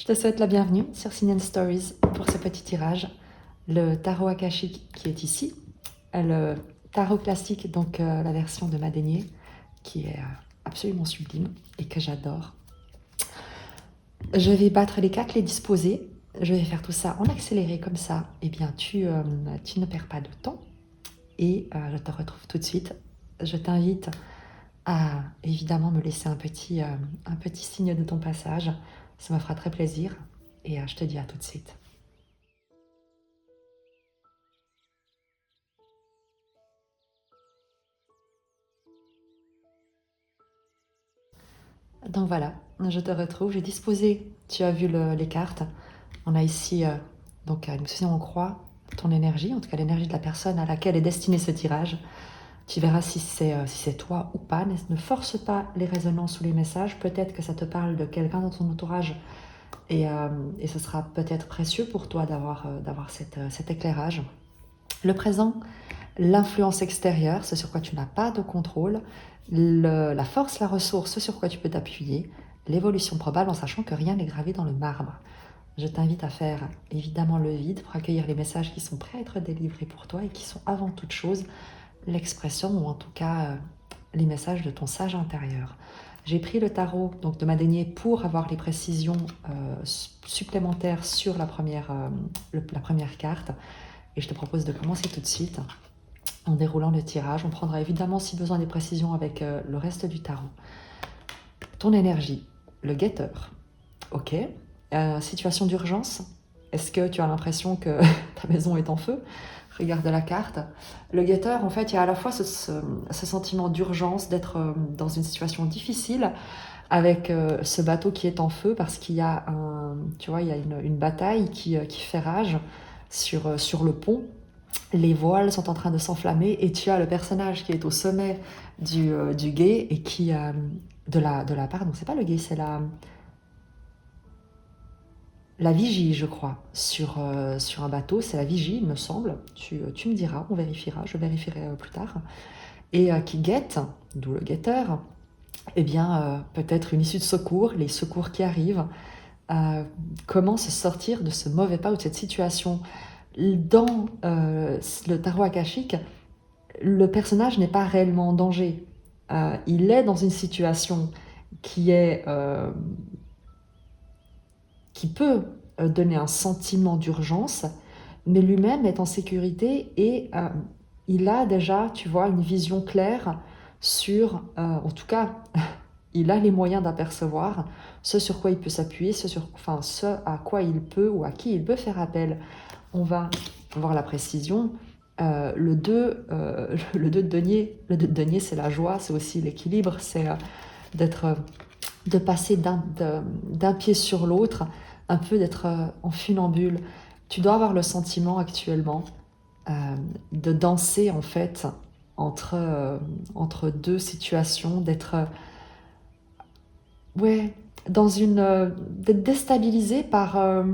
te souhaite la bienvenue sur Signan Stories pour ce petit tirage. Le tarot akashique qui est ici, le tarot classique, donc la version de Madénier, qui est absolument sublime et que j'adore. Je vais battre les cartes, les disposer. Je vais faire tout ça en accéléré comme ça. Eh bien, tu ne perds pas de temps. Et je te retrouve tout de suite. Je t'invite à évidemment me laisser un petit signe de ton passage. Ça me fera très plaisir. Et je te dis à tout de suite. Donc voilà, je te retrouve. J'ai disposé, tu as vu les cartes. On a ici donc une position en croix, ton énergie, en tout cas l'énergie de la personne à laquelle est destiné ce tirage. Tu verras si c'est toi ou pas. Ne force pas les résonances ou les messages. Peut-être que ça te parle de quelqu'un dans ton entourage et ce sera peut-être précieux pour toi d'avoir cet éclairage. Le présent, l'influence extérieure, ce sur quoi tu n'as pas de contrôle, la force, la ressource, ce sur quoi tu peux t'appuyer, l'évolution probable en sachant que rien n'est gravé dans le marbre. Je t'invite à faire évidemment le vide pour accueillir les messages qui sont prêts à être délivrés pour toi et qui sont avant toute chose l'expression ou en tout cas les messages de ton sage intérieur. J'ai pris le tarot donc, de Madénier pour avoir les précisions supplémentaires sur la première carte et je te propose de commencer tout de suite en déroulant le tirage. On prendra évidemment si besoin des précisions avec le reste du tarot. Ton énergie, le guetteur. Ok. Situation d'urgence. Est-ce que tu as l'impression que ta maison est en feu? Regarde la carte. Le guetteur, en fait, il y a à la fois ce sentiment d'urgence, d'être dans une situation difficile avec ce bateau qui est en feu parce qu'il y a une bataille qui fait rage sur le pont. Les voiles sont en train de s'enflammer et tu as le personnage qui est au sommet du gué et qui pardon, c'est pas le gué, c'est la vigie, je crois, sur un bateau. C'est la vigie, il me semble. Tu me diras, on vérifiera, je vérifierai plus tard. Et qui guette, d'où le guetteur, eh bien, peut-être une issue de secours, les secours qui arrivent. Comment se sortir de ce mauvais pas ou de cette situation. Dans le tarot akashique, le personnage n'est pas réellement en danger. Il est dans une situation qui peut donner un sentiment d'urgence, mais lui-même est en sécurité et il a déjà, tu vois, une vision claire sur, en tout cas, il a les moyens d'apercevoir ce sur quoi il peut s'appuyer, ce à quoi il peut ou à qui il peut faire appel. On va voir la précision. Le 2 de denier, c'est la joie, c'est aussi l'équilibre, c'est de passer d'un pied sur l'autre, un peu d'être en funambule. Tu dois avoir le sentiment actuellement de danser en fait entre deux situations, d'être d'être déstabilisé par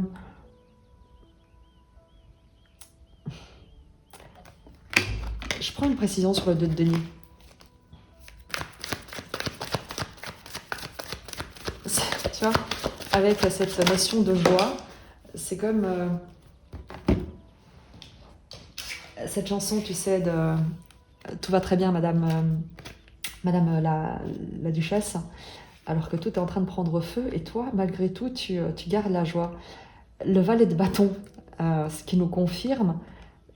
je prends une précision sur le 2 de denier. Tu vois, avec cette notion de joie, c'est comme cette chanson, tu sais, de tout va très bien, madame la duchesse, alors que tout est en train de prendre feu, et toi, malgré tout, tu gardes la joie. Le valet de bâton, ce qui nous confirme,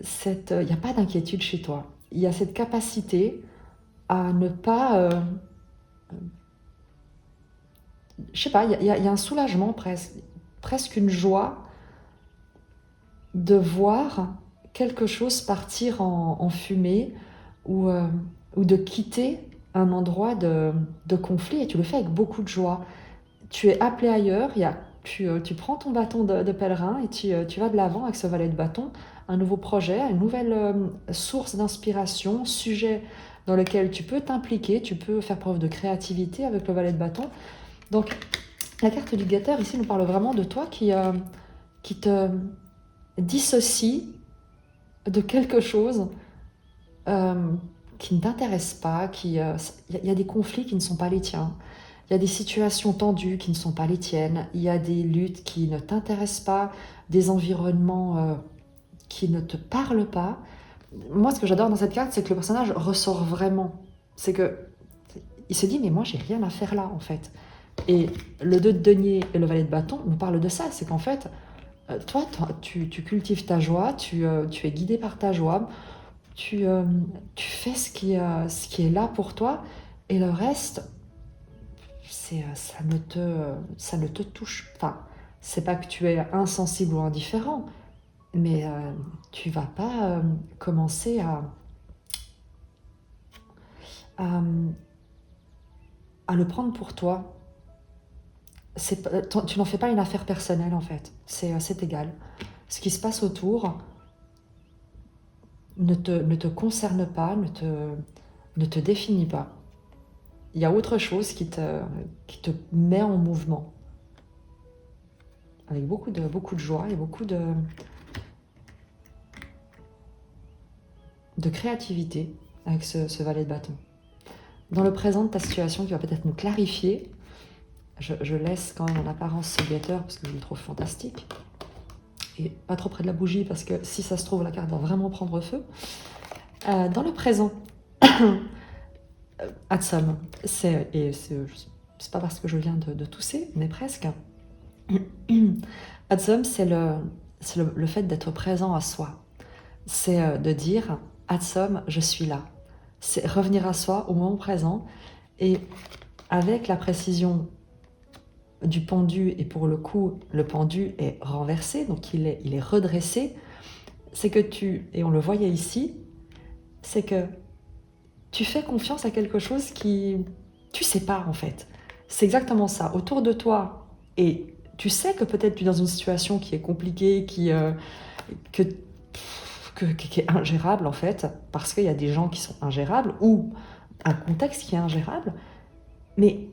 il n'y a pas d'inquiétude chez toi. Il y a cette capacité à ne pas... je sais pas, il y a un soulagement presque une joie de voir quelque chose partir en fumée ou de quitter un endroit de conflit, et tu le fais avec beaucoup de joie. Tu es appelé ailleurs, tu prends ton bâton de pèlerin et tu vas de l'avant avec ce valet de bâton, un nouveau projet, une nouvelle source d'inspiration, sujet dans lequel tu peux t'impliquer, tu peux faire preuve de créativité avec le valet de bâton. Donc, la carte du guetteur ici nous parle vraiment de toi qui te dissocie de quelque chose qui ne t'intéresse pas, il y a des conflits qui ne sont pas les tiens. Il y a des situations tendues qui ne sont pas les tiennes. Il y a des luttes qui ne t'intéressent pas, des environnements qui ne te parlent pas. Moi, ce que j'adore dans cette carte, c'est que le personnage ressort vraiment. C'est que il se dit, mais moi, j'ai rien à faire là, en fait. Et le 2 de denier et le valet de bâton nous parlent de ça. C'est qu'en fait, toi, tu cultives ta joie, tu es guidé par ta joie, tu fais ce qui est là pour toi, et le reste, ça ne te touche pas. C'est pas que tu es insensible ou indifférent, mais tu vas pas commencer à, à le prendre pour toi. Tu n'en fais pas une affaire personnelle en fait, c'est égal. Ce qui se passe autour ne te concerne pas, ne te définit pas. Il y a autre chose qui te met en mouvement, avec beaucoup de joie et beaucoup de créativité avec ce valet de bâton. Dans le présent de ta situation, qui va peut-être nous clarifier, je laisse quand même en apparence ce guetteur parce que je le trouve fantastique. Et pas trop près de la bougie parce que si ça se trouve, la carte va vraiment prendre feu. Dans le présent, Atsum, c'est pas parce que je viens de tousser, mais presque. Atsum, c'est le fait d'être présent à soi. C'est de dire, Atsum, je suis là. C'est revenir à soi au moment présent et avec la précision du pendu, et pour le coup, le pendu est renversé, donc il est redressé, c'est que et on le voyait ici, c'est que tu fais confiance à quelque chose qui, tu sais pas en fait. C'est exactement ça, autour de toi, et tu sais que peut-être tu es dans une situation qui est compliquée, qui est ingérable en fait, parce qu'il y a des gens qui sont ingérables, ou un contexte qui est ingérable, mais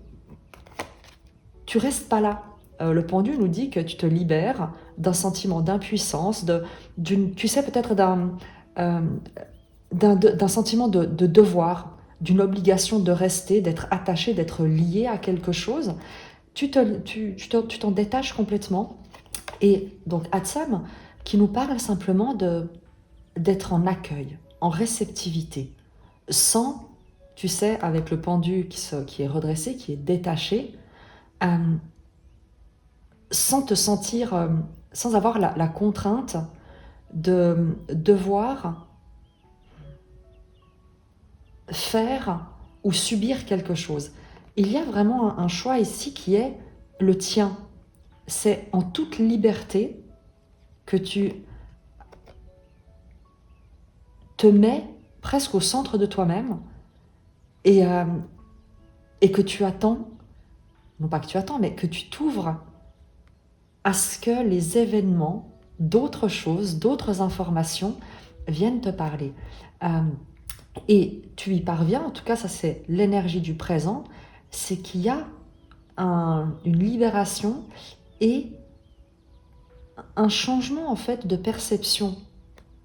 tu restes pas là. Le pendu nous dit que tu te libères d'un sentiment d'impuissance, tu sais peut-être d'un sentiment de devoir, d'une obligation de rester, d'être attaché, d'être lié à quelque chose. Tu t'en détaches complètement. Et donc Atsam, qui nous parle simplement d'être en accueil, en réceptivité, sans, tu sais, avec le pendu qui est redressé, qui est détaché, sans te sentir, sans avoir la contrainte de devoir faire ou subir quelque chose. Il y a vraiment un choix ici qui est le tien. C'est en toute liberté que tu te mets presque au centre de toi-même et que tu attends, non pas que tu attends, mais que tu t'ouvres à ce que les événements, d'autres choses, d'autres informations viennent te parler. Et tu y parviens, en tout cas ça c'est l'énergie du présent, c'est qu'il y a une libération et un changement en fait de perception.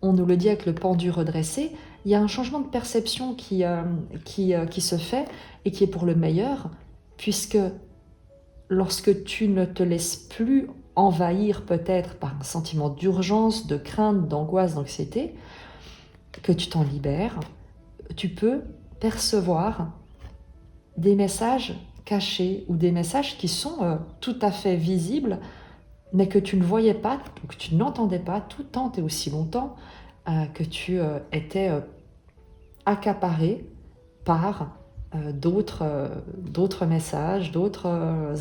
On nous le dit avec le pendu redressé, il y a un changement de perception qui se fait et qui est pour le meilleur, puisque lorsque tu ne te laisses plus envahir peut-être par un sentiment d'urgence, de crainte, d'angoisse, d'anxiété, que tu t'en libères, tu peux percevoir des messages cachés ou des messages qui sont tout à fait visibles, mais que tu ne voyais pas, ou que tu n'entendais pas tout tant et aussi longtemps que tu étais accaparé par d'autres messages, d'autres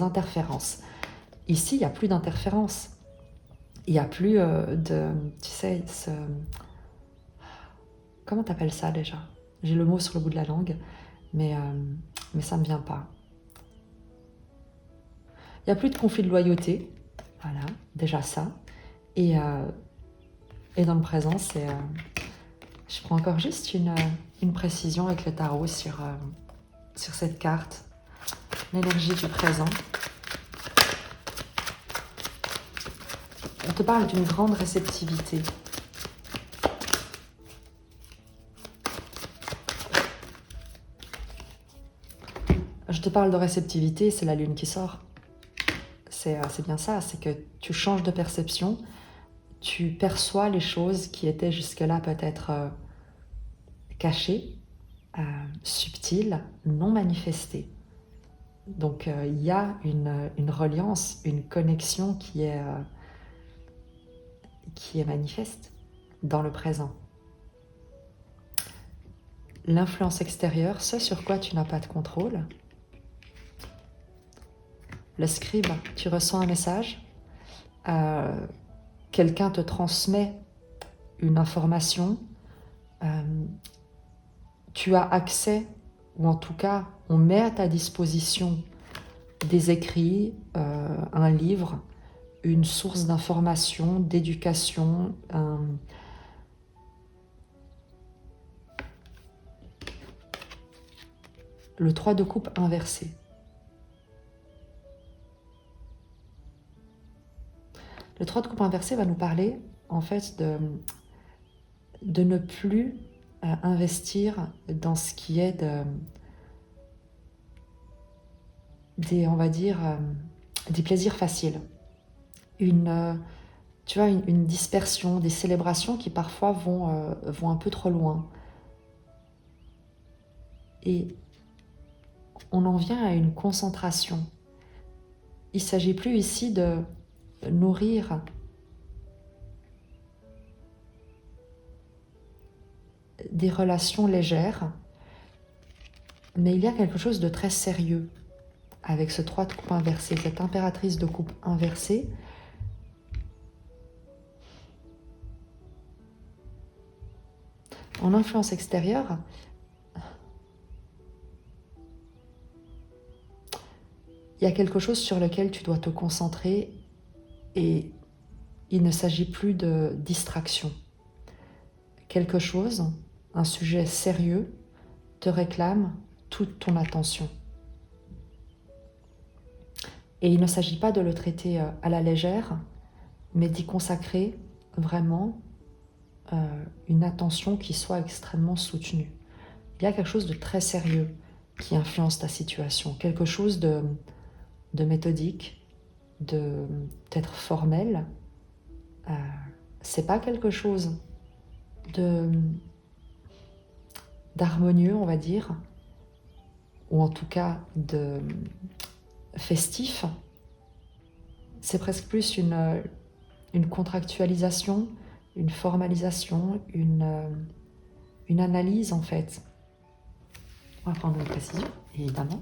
interférences. Ici, il n'y a plus d'interférences. Il n'y a plus tu sais, comment t'appelles ça déjà? J'ai le mot sur le bout de la langue, mais ça ne me vient pas. Il n'y a plus de conflit de loyauté, voilà, déjà ça. Et dans le présent, je prends encore juste une précision avec le tarot sur cette carte, l'énergie du présent. On te parle d'une grande réceptivité. Je te parle de réceptivité, c'est la lune qui sort. C'est bien ça, c'est que tu changes de perception, tu perçois les choses qui étaient jusque-là peut-être cachées, subtiles, non manifestées. Donc il y a une reliance, une connexion qui est manifeste dans le présent. L'influence extérieure, ce sur quoi tu n'as pas de contrôle. Le scribe, tu ressens un message, quelqu'un te transmet une information, tu as accès, ou en tout cas, on met à ta disposition des écrits, un livre, une source d'information, d'éducation, le 3 de coupe inversé. Le 3 de coupe inversé va nous parler en fait de ne plus investir dans ce qui est des, on va dire, des plaisirs faciles. Tu vois, une dispersion, des célébrations qui parfois vont un peu trop loin. Et on en vient à une concentration. Il ne s'agit plus ici de nourrir des relations légères, mais il y a quelque chose de très sérieux avec ce 3 de coupe inversé, cette impératrice de coupe inversée. En influence extérieure, il y a quelque chose sur lequel tu dois te concentrer et il ne s'agit plus de distraction. Quelque chose, un sujet sérieux, te réclame toute ton attention. Et il ne s'agit pas de le traiter à la légère, mais d'y consacrer vraiment une attention qui soit extrêmement soutenue. Il y a quelque chose de très sérieux qui influence ta situation, quelque chose de méthodique, de peut-être formel. C'est pas quelque chose d'harmonieux, on va dire, ou en tout cas de festif. C'est presque plus une contractualisation, une formalisation, une analyse en fait. On va prendre une précision, évidemment.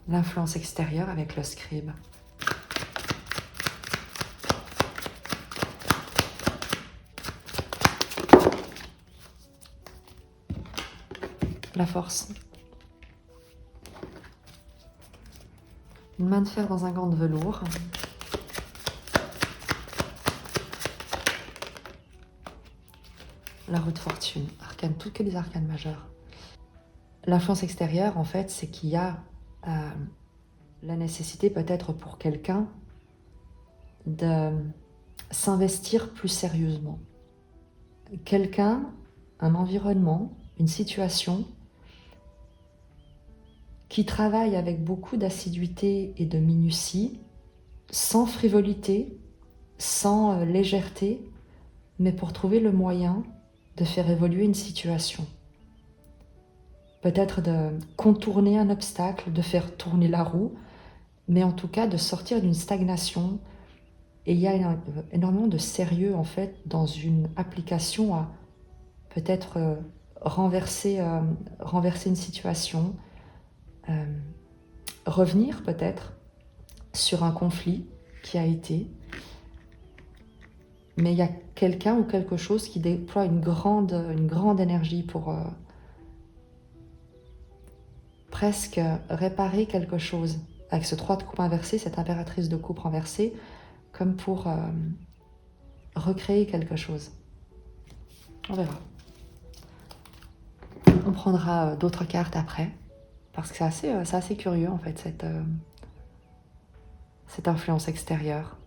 L'influence extérieure avec le scribe. La force. Une main de fer dans un gant de velours. La roue de fortune, arcane, toutes que les arcanes majeures. L'influence extérieure, en fait, c'est qu'il y a la nécessité peut-être pour quelqu'un de s'investir plus sérieusement. Quelqu'un, un environnement, une situation qui travaille avec beaucoup d'assiduité et de minutie, sans frivolité, sans légèreté, mais pour trouver le moyen de faire évoluer une situation. Peut-être de contourner un obstacle, de faire tourner la roue, mais en tout cas de sortir d'une stagnation. Et il y a énormément de sérieux en fait dans une application à peut-être renverser une situation, revenir peut-être sur un conflit qui a été. Mais il y a quelqu'un ou quelque chose qui déploie une grande énergie pour presque réparer quelque chose. Avec ce 3 de coupe inversé, cette impératrice de coupe renversée, comme pour recréer quelque chose. On verra. On prendra d'autres cartes après, parce que c'est assez curieux en fait, cette influence extérieure,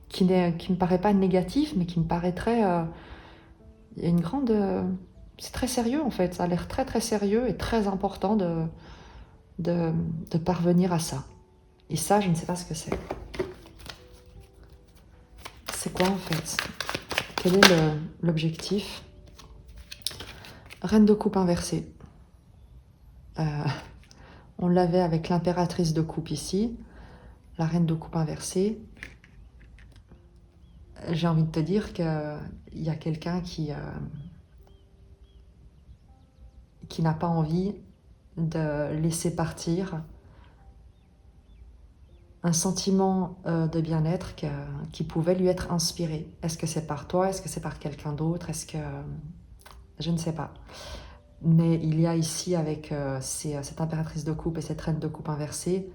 qui me paraît pas négative, mais qui me paraît très... il y a une grande... c'est très sérieux en fait, ça a l'air très très sérieux et très important de parvenir à ça. Et ça, je ne sais pas ce que c'est. C'est quoi en fait? Quel est l'objectif? Reine de coupe inversée. On l'avait avec l'impératrice de coupe ici. La reine de coupe inversée. J'ai envie de te dire qu'il y a quelqu'un qui n'a pas envie de laisser partir un sentiment de bien-être qui pouvait lui être inspiré. Est-ce que c'est par toi? Est-ce que c'est par quelqu'un d'autre? Est-ce que... Je ne sais pas. Mais il y a ici, avec cette impératrice de coupe et cette reine de coupe inversée,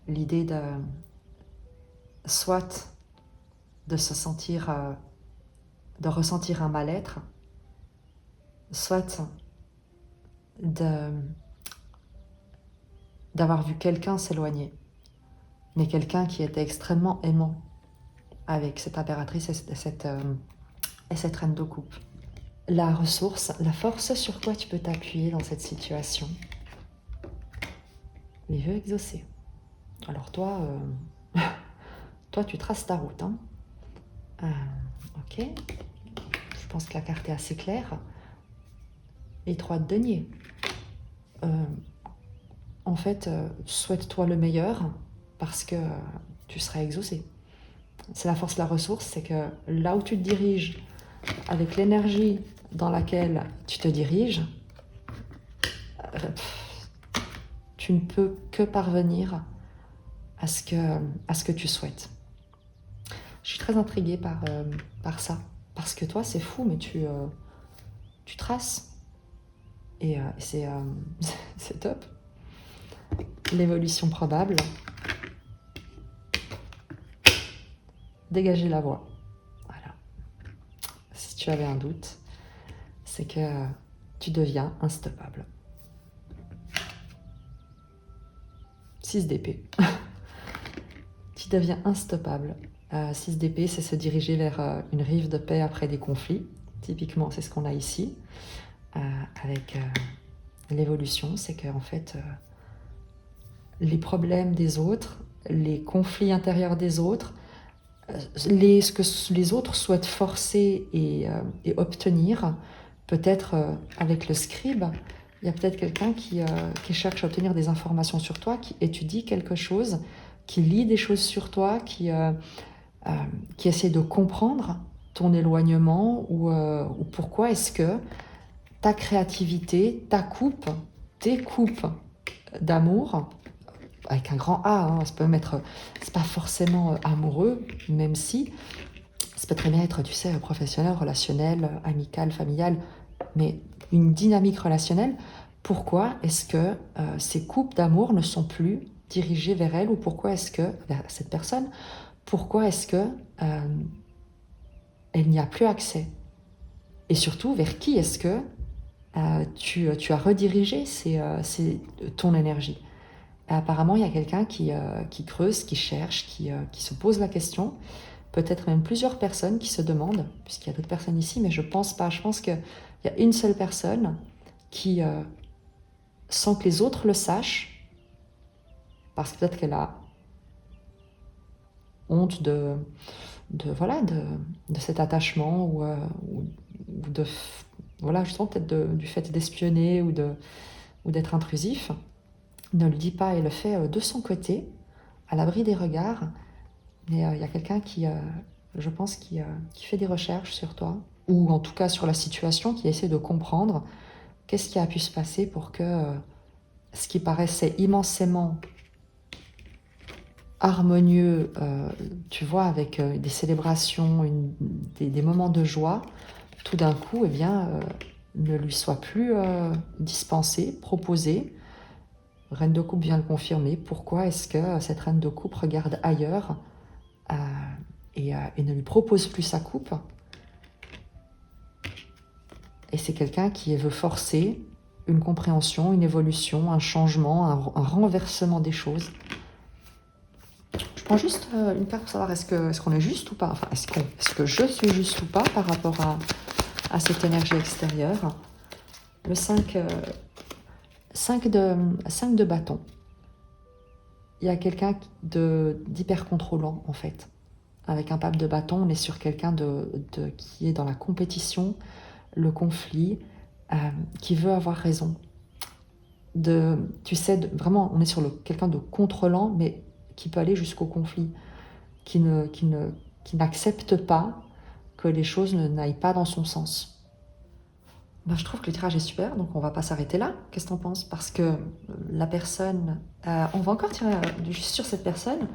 l'idée de... soit de se sentir... de ressentir un mal-être, soit d'avoir vu quelqu'un s'éloigner, mais quelqu'un qui était extrêmement aimant avec cette impératrice et cette reine de coupe. La ressource, la force sur quoi tu peux t'appuyer dans cette situation. Les vœux exaucés. Alors toi, toi tu traces ta route. Hein. Ok. Je pense que la carte est assez claire. Les 3 de denier. En fait, souhaite-toi le meilleur parce que tu seras exaucé. C'est la force de la ressource, c'est que là où tu te diriges, avec l'énergie dans laquelle tu te diriges, tu ne peux que parvenir à ce que tu souhaites. Je suis très intriguée par ça, parce que toi, c'est fou, mais tu traces, et c'est top. L'évolution probable. Dégager la voie. Voilà. Si tu avais un doute, c'est que tu deviens instoppable. 6 d'épée. Tu deviens instoppable. 6 d'épée, c'est se diriger vers une rive de paix après des conflits. Typiquement, c'est ce qu'on a ici. Avec l'évolution, c'est qu'en fait, les problèmes des autres, les conflits intérieurs des autres, ce que les autres souhaitent forcer et obtenir, peut-être avec le scribe, il y a peut-être quelqu'un qui cherche à obtenir des informations sur toi, qui étudie quelque chose, qui lit des choses sur toi, qui essaie de comprendre ton éloignement ou pourquoi est-ce que ta créativité, tes coupes d'amour, avec un grand A, hein, ça peut même être, c'est pas forcément amoureux, même si, ça peut très bien être, tu sais, professionnel, relationnel, amical, familial, mais une dynamique relationnelle. Pourquoi est-ce que ces coupes d'amour ne sont plus dirigées vers elle, ou pourquoi est-ce que, vers cette personne, pourquoi est-ce que elle n'y a plus accès? Et surtout, vers qui est-ce que tu as redirigé ton énergie? Et apparemment, il y a quelqu'un qui creuse, qui cherche, qui se pose la question. Peut-être même plusieurs personnes qui se demandent, puisqu'il y a d'autres personnes ici, mais je pense pas. Je pense qu'il y a une seule personne qui, sans que les autres le sachent, parce que peut-être qu'elle a honte de cet attachement ou de, voilà, justement peut-être du fait d'espionner ou d'être intrusif, ne le dit pas et le fait de son côté, à l'abri des regards. Mais il y a quelqu'un qui, je pense, qui fait des recherches sur toi, ou en tout cas sur la situation, qui essaie de comprendre qu'est-ce qui a pu se passer pour que ce qui paraissait immensément harmonieux, tu vois, avec des célébrations, des moments de joie, tout d'un coup, eh bien, ne lui soit plus dispensé, proposé. Reine de coupe vient le confirmer. Pourquoi est-ce que cette reine de coupe regarde ailleurs et ne lui propose plus sa coupe? Et c'est quelqu'un qui veut forcer une compréhension, une évolution, un changement, un renversement des choses. Je prends juste une carte pour savoir est-ce qu'on est juste ou pas. Enfin, est-ce que je suis juste ou pas par rapport à cette énergie extérieure. Le 5 5 de bâton. Il y a quelqu'un d'hyper contrôlant, en fait. Avec un pape de bâton, on est sur quelqu'un qui est dans la compétition, le conflit, qui veut avoir raison. Tu sais, vraiment, on est sur quelqu'un de contrôlant, mais qui peut aller jusqu'au conflit, qui n'accepte pas que les choses n'aillent pas dans son sens. Ben, je trouve que le tirage est super, donc on va pas s'arrêter là. Qu'est-ce que t'en penses? Parce que la personne... on va encore tirer juste sur cette personne.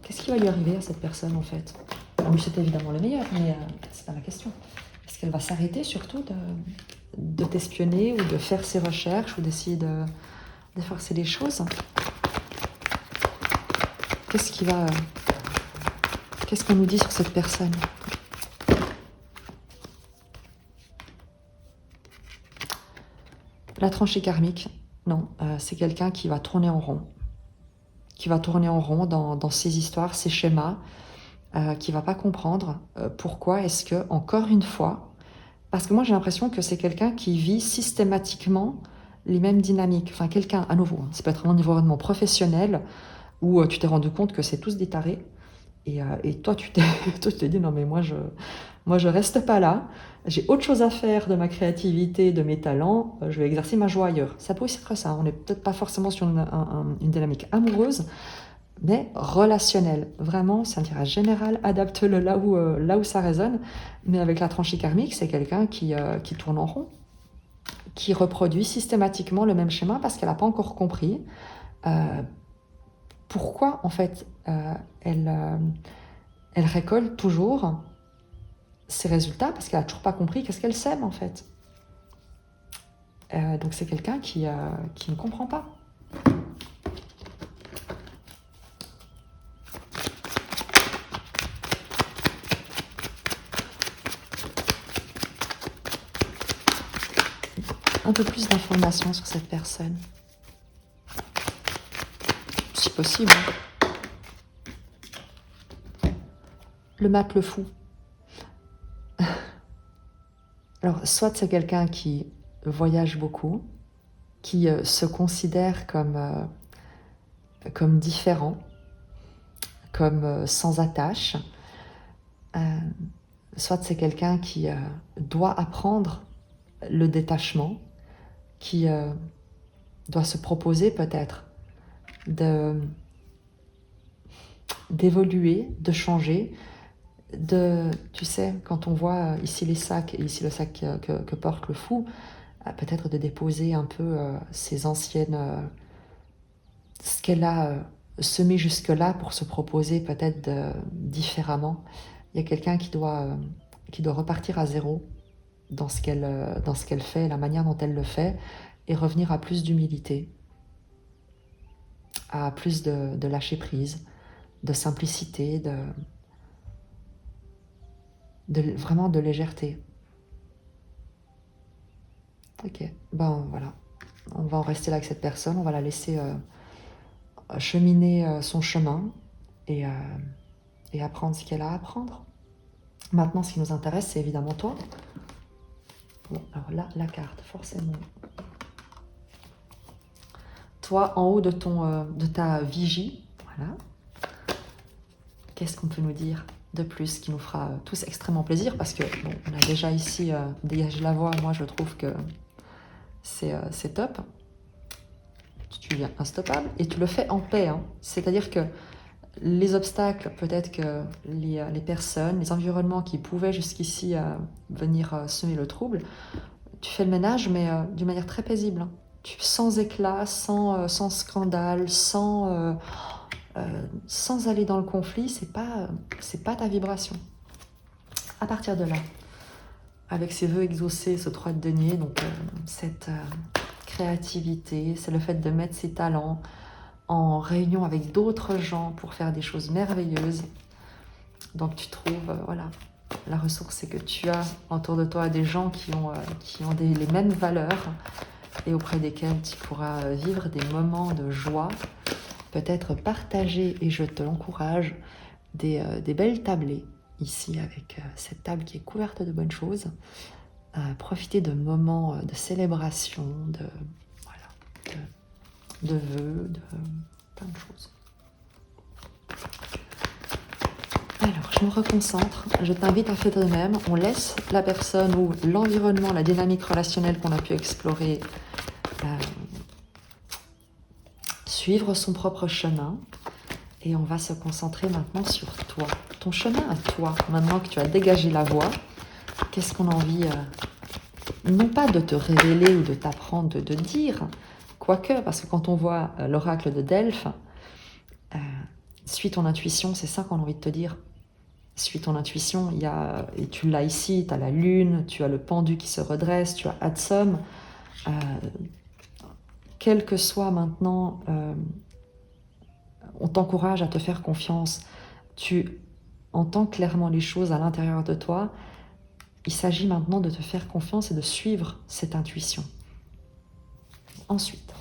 Qu'est-ce qui va lui arriver à cette personne, en fait? Oui, c'est évidemment le meilleur, mais c'est pas la question. Est-ce qu'elle va s'arrêter surtout de t'espionner ou de faire ses recherches ou d'essayer de forcer les choses? Qu'est-ce qu'on nous dit sur cette personne? La tranchée karmique, non, c'est quelqu'un qui va tourner en rond. Qui va tourner en rond dans ses histoires, ses schémas, qui va pas comprendre pourquoi est-ce que, encore une fois, parce que moi j'ai l'impression que c'est quelqu'un qui vit systématiquement les mêmes dynamiques. Enfin, quelqu'un, à nouveau, ça peut être un environnement professionnel où tu t'es rendu compte que c'est tous des tarés. Et toi, tu t'es dit, non mais moi je reste pas là, j'ai autre chose à faire de ma créativité, de mes talents, je vais exercer ma joie ailleurs. Ça peut aussi être ça, on n'est peut-être pas forcément sur une dynamique amoureuse, mais relationnelle. Vraiment, c'est un tirage général, adapte-le là où ça résonne, mais avec la tranchée karmique, c'est quelqu'un qui tourne en rond, qui reproduit systématiquement le même schéma parce qu'elle n'a pas encore compris pourquoi, en fait, elle récolte toujours ses résultats parce qu'elle n'a toujours pas compris qu'est-ce qu'elle sème, en fait. Donc c'est quelqu'un qui ne comprend pas. Un peu plus d'informations sur cette personne. Si possible. Le mate le fou. Alors, soit c'est quelqu'un qui voyage beaucoup, qui se considère comme différent, comme sans attache. Soit c'est quelqu'un qui doit apprendre le détachement, qui doit se proposer peut-être d'évoluer, de changer, tu sais, quand on voit ici les sacs et ici le sac que porte le fou, peut-être de déposer un peu ses anciennes... ce qu'elle a semé jusque-là pour se proposer peut-être différemment. Il y a quelqu'un qui doit repartir à zéro dans ce qu'elle fait, la manière dont elle le fait, et revenir à plus d'humilité, à plus de lâcher prise, de simplicité, vraiment de légèreté. Ok, ben voilà. On va en rester là avec cette personne, on va la laisser cheminer son chemin et apprendre ce qu'elle a à apprendre. Maintenant, ce qui nous intéresse, c'est évidemment toi. Bon, alors là, la carte, forcément. Toi, en haut de ta vigie, voilà. Qu'est-ce qu'on peut nous dire de plus qui nous fera tous extrêmement plaisir? Parce que, bon, on a déjà ici dégagé la voix. Moi, je trouve que c'est top. Tu viens instoppable et tu le fais en paix. Hein. C'est-à-dire que les obstacles, peut-être que les personnes, les environnements qui pouvaient jusqu'ici venir semer le trouble, tu fais le ménage, mais d'une manière très paisible. Hein. Sans éclat, sans scandale, sans aller dans le conflit, c'est pas ta vibration. À partir de là, avec ces vœux exaucés, ce 3 de denier, donc cette créativité, c'est le fait de mettre ses talents en réunion avec d'autres gens pour faire des choses merveilleuses. Donc tu trouves, voilà, la ressource, c'est que tu as autour de toi des gens qui ont les mêmes valeurs et auprès desquels tu pourras vivre des moments de joie, peut-être partager, et je te l'encourage, des belles tablées ici avec cette table qui est couverte de bonnes choses. Profiter de moments de célébration, de vœux, de plein de choses. Alors, je me reconcentre, je t'invite à faire de même. On laisse la personne ou l'environnement, la dynamique relationnelle qu'on a pu explorer, suivre son propre chemin. Et on va se concentrer maintenant sur toi. Ton chemin à toi, maintenant que tu as dégagé la voie, qu'est-ce qu'on a envie, non pas de te révéler ou de t'apprendre, de dire, quoique, parce que quand on voit l'oracle de Delphes, suis ton intuition, c'est ça qu'on a envie de te dire. Suis ton intuition, et tu l'as ici, tu as la lune, tu as le pendu qui se redresse, tu as Hatsum. Quel que soit maintenant, on t'encourage à te faire confiance. Tu entends clairement les choses à l'intérieur de toi. Il s'agit maintenant de te faire confiance et de suivre cette intuition. Ensuite,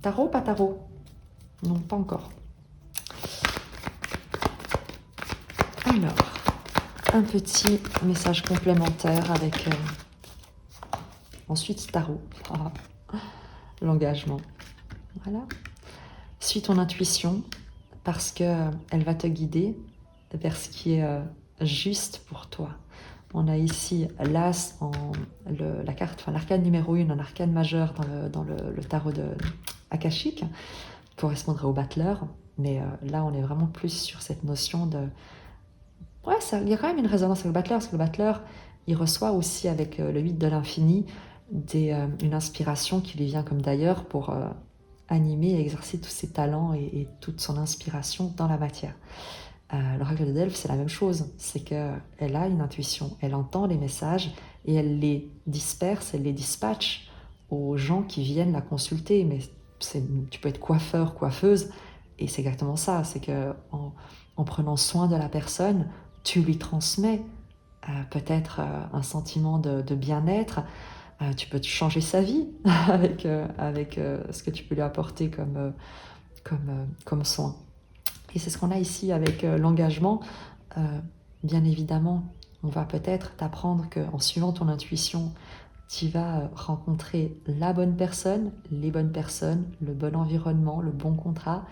tarot, pas tarot? Non, pas encore. Alors, un petit message complémentaire avec ensuite tarot. L'engagement. Voilà. Suis ton intuition parce qu'elle va te guider vers ce qui est juste pour toi. On a ici l'As, la carte, l'arcane numéro 1, un arcane majeur dans le tarot de Akashique, correspondrait au battleur. Mais là, on est vraiment plus sur cette notion de... Ouais, il y a quand même une résonance avec le battleur, parce que le battleur, il reçoit aussi avec le 8 de l'infini une inspiration qui lui vient comme d'ailleurs pour animer et exercer tous ses talents et toute son inspiration dans la matière. L'oracle de Delphes, c'est la même chose, c'est qu'elle a une intuition, elle entend les messages et elle les disperse, elle les dispatche aux gens qui viennent la consulter. Mais tu peux être coiffeur, coiffeuse, et c'est exactement ça, c'est qu'en prenant soin de la personne, tu lui transmets peut-être un sentiment de bien-être. Tu peux changer sa vie avec ce que tu peux lui apporter comme soin. Et c'est ce qu'on a ici avec l'engagement. Bien évidemment, on va peut-être t'apprendre qu'en suivant ton intuition, tu vas rencontrer la bonne personne, les bonnes personnes, le bon environnement, le bon contrat.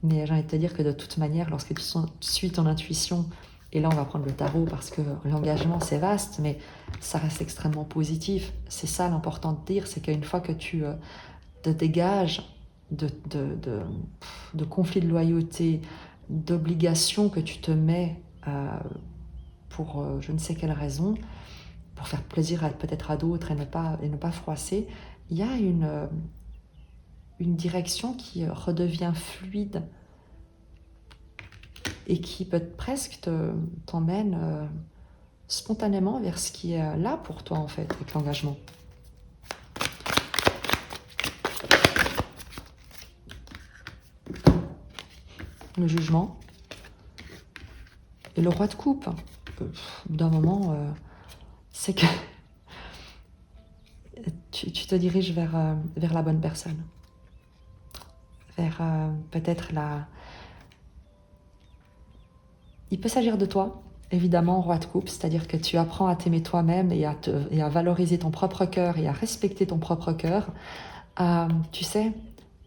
Mais j'ai envie de te dire que de toute manière, lorsque tu suis ton intuition, et là on va prendre le tarot parce que l'engagement c'est vaste, mais ça reste extrêmement positif. C'est ça l'important de dire, c'est qu'une fois que tu te dégages de conflits de loyauté, d'obligations que tu te mets pour je ne sais quelle raison, pour faire plaisir peut-être à d'autres et ne pas froisser, il y a une direction qui redevient fluide et qui peut presque t'emmène spontanément vers ce qui est là pour toi en fait, avec l'engagement. Le jugement et le roi de coupe. D'un moment, c'est que tu te diriges vers la bonne personne, vers peut-être il peut s'agir de toi, évidemment, roi de coupe, c'est-à-dire que tu apprends à t'aimer toi-même et à valoriser ton propre cœur et à respecter ton propre cœur, tu sais,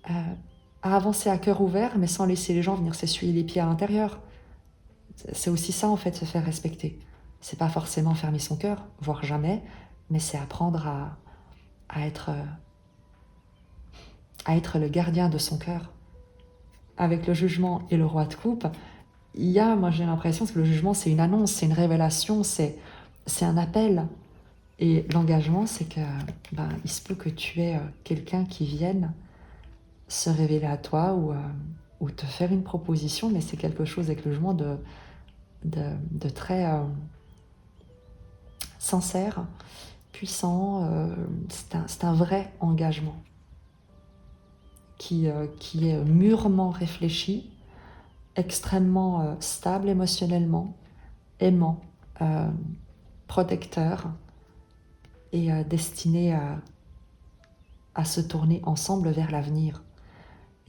à avancer à cœur ouvert, mais sans laisser les gens venir s'essuyer les pieds à l'intérieur. C'est aussi ça, en fait, se faire respecter. C'est pas forcément fermer son cœur, voire jamais, mais c'est apprendre à être le gardien de son cœur. Avec le jugement et le roi de coupe, moi j'ai l'impression que le jugement c'est une annonce, c'est une révélation, c'est un appel. Et l'engagement, c'est que il se peut que tu aies quelqu'un qui vienne se révéler à toi ou te faire une proposition, mais c'est quelque chose avec le jugement de très sincère, puissant. C'est un vrai engagement qui est mûrement réfléchi, extrêmement stable émotionnellement, aimant, protecteur et destiné à se tourner ensemble vers l'avenir.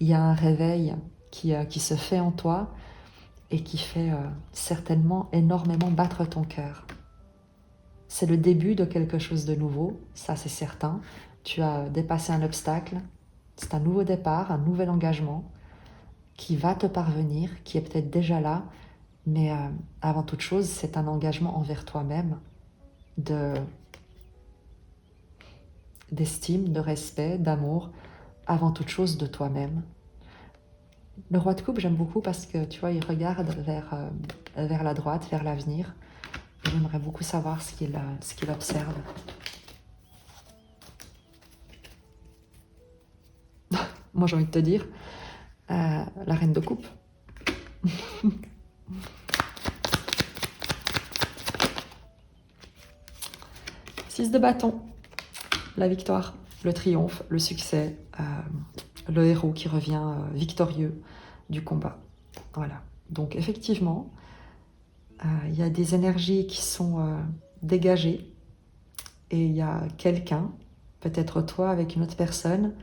Il y a un réveil qui se fait en toi et qui fait certainement énormément battre ton cœur. C'est le début de quelque chose de nouveau, ça c'est certain. Tu as dépassé un obstacle, C'est un nouveau départ, un nouvel engagement qui va te parvenir, qui est peut-être déjà là, mais avant toute chose, c'est un engagement envers toi-même, d'estime, de respect, d'amour, avant toute chose de toi-même. Le roi de coupe, j'aime beaucoup parce que, tu vois, il regarde vers la droite, vers l'avenir. J'aimerais beaucoup savoir ce qu'il observe. Moi, j'ai envie de te dire, la reine de coupe. 6 de bâton, la victoire, le triomphe, le succès, le héros qui revient victorieux du combat. Voilà. Donc effectivement, il y a des énergies qui sont dégagées et il y a quelqu'un, peut-être toi avec une autre personne,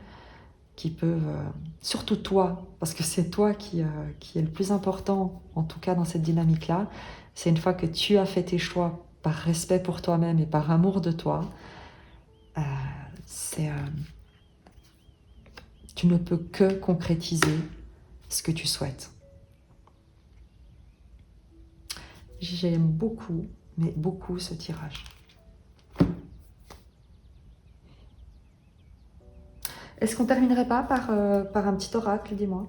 qui peuvent, surtout toi, parce que c'est toi qui est le plus important, en tout cas dans cette dynamique-là, c'est une fois que tu as fait tes choix par respect pour toi-même et par amour de toi, tu ne peux que concrétiser ce que tu souhaites. J'aime beaucoup, mais beaucoup ce tirage. Est-ce qu'on terminerait pas par un petit oracle, dis-moi?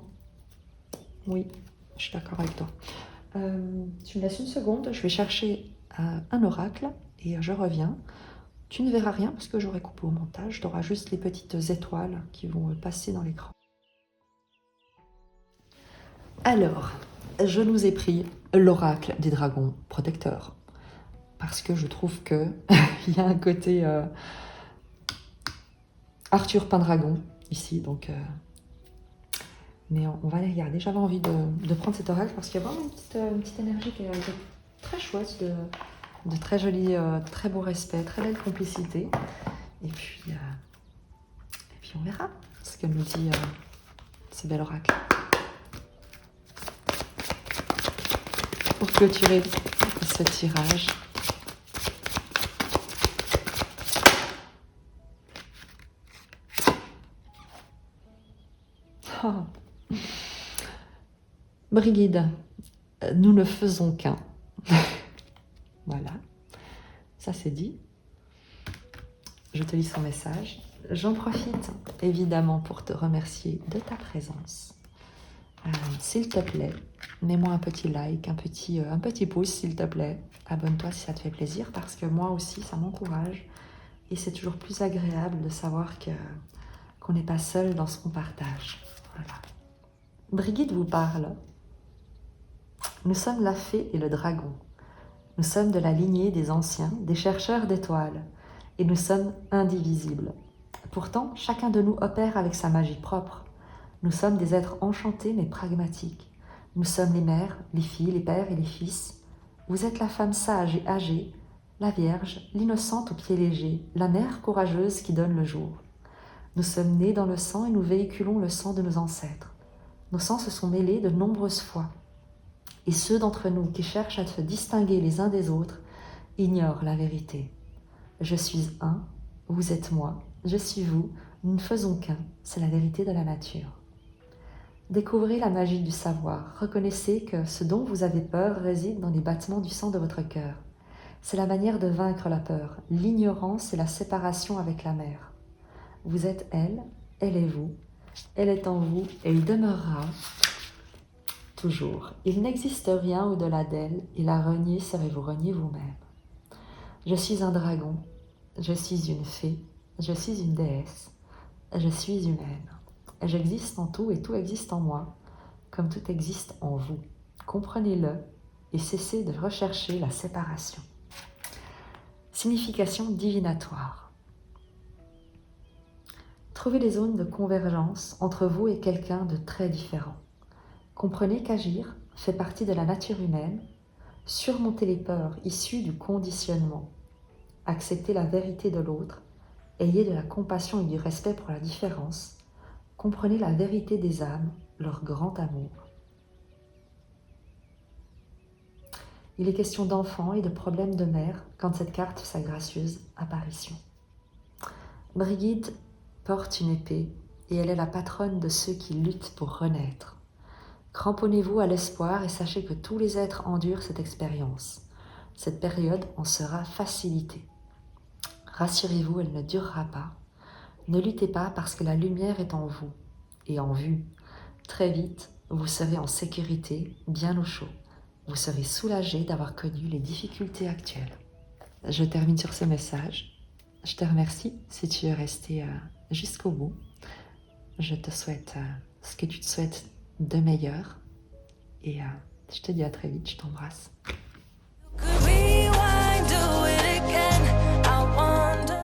Oui, je suis d'accord avec toi. Tu me laisses une seconde, je vais chercher un oracle et je reviens. Tu ne verras rien parce que j'aurai coupé au montage, tu auras juste les petites étoiles qui vont passer dans l'écran. Alors, je nous ai pris l'oracle des dragons protecteurs parce que je trouve que il y a un côté Arthur Pendragon ici, donc mais on va les regarder. J'avais envie de prendre cet oracle parce qu'il y a vraiment une petite énergie qui est très chouette, de très joli, très beau respect, très belle complicité. Et puis on verra ce que nous dit ce bel oracle. Pour clôturer ce tirage. Oh. Brigide, nous ne faisons qu'un. Voilà, ça c'est dit. Je te lis son message. J'en profite évidemment pour te remercier de ta présence. S'il te plaît, mets-moi un petit like, un petit pouce s'il te plaît. Abonne-toi si ça te fait plaisir parce que moi aussi ça m'encourage et c'est toujours plus agréable de savoir qu'on n'est pas seul dans ce qu'on partage. Voilà. Brigitte vous parle. Nous sommes la fée et le dragon. Nous sommes de la lignée des anciens, des chercheurs d'étoiles, et nous sommes indivisibles. Pourtant, chacun de nous opère avec sa magie propre. Nous sommes des êtres enchantés mais pragmatiques. Nous sommes les mères, les filles, les pères et les fils. Vous êtes la femme sage et âgée, la vierge, l'innocente aux pieds légers, la mère courageuse qui donne le jour. Nous sommes nés dans le sang et nous véhiculons le sang de nos ancêtres. Nos sangs se sont mêlés de nombreuses fois. Et ceux d'entre nous qui cherchent à se distinguer les uns des autres ignorent la vérité. Je suis un, vous êtes moi, je suis vous, nous ne faisons qu'un, c'est la vérité de la nature. Découvrez la magie du savoir, reconnaissez que ce dont vous avez peur réside dans les battements du sang de votre cœur. C'est la manière de vaincre la peur, l'ignorance et la séparation avec la mère. Vous êtes elle est vous, elle est en vous et il demeurera toujours. Il n'existe rien au-delà d'elle et la renier serait vous renier vous-même. Je suis un dragon, je suis une fée, je suis une déesse, je suis humaine. J'existe en tout et tout existe en moi, comme tout existe en vous. Comprenez-le et cessez de rechercher la séparation. Signification divinatoire. Trouvez les zones de convergence entre vous et quelqu'un de très différent. Comprenez qu'agir fait partie de la nature humaine, surmontez les peurs issues du conditionnement, acceptez la vérité de l'autre, ayez de la compassion et du respect pour la différence, comprenez la vérité des âmes, leur grand amour. Il est question d'enfants et de problèmes de mère quand cette carte fait sa gracieuse apparition. Brigitte porte une épée et elle est la patronne de ceux qui luttent pour renaître. Cramponnez-vous à l'espoir et sachez que tous les êtres endurent cette expérience. Cette période en sera facilitée. Rassurez-vous, elle ne durera pas. Ne luttez pas parce que la lumière est en vous et en vue. Très vite, vous serez en sécurité, bien au chaud. Vous serez soulagé d'avoir connu les difficultés actuelles. Je termine sur ce message. Je te remercie si tu es resté jusqu'au bout. Je te souhaite ce que tu te souhaites de meilleur. Et je te dis à très vite, je t'embrasse.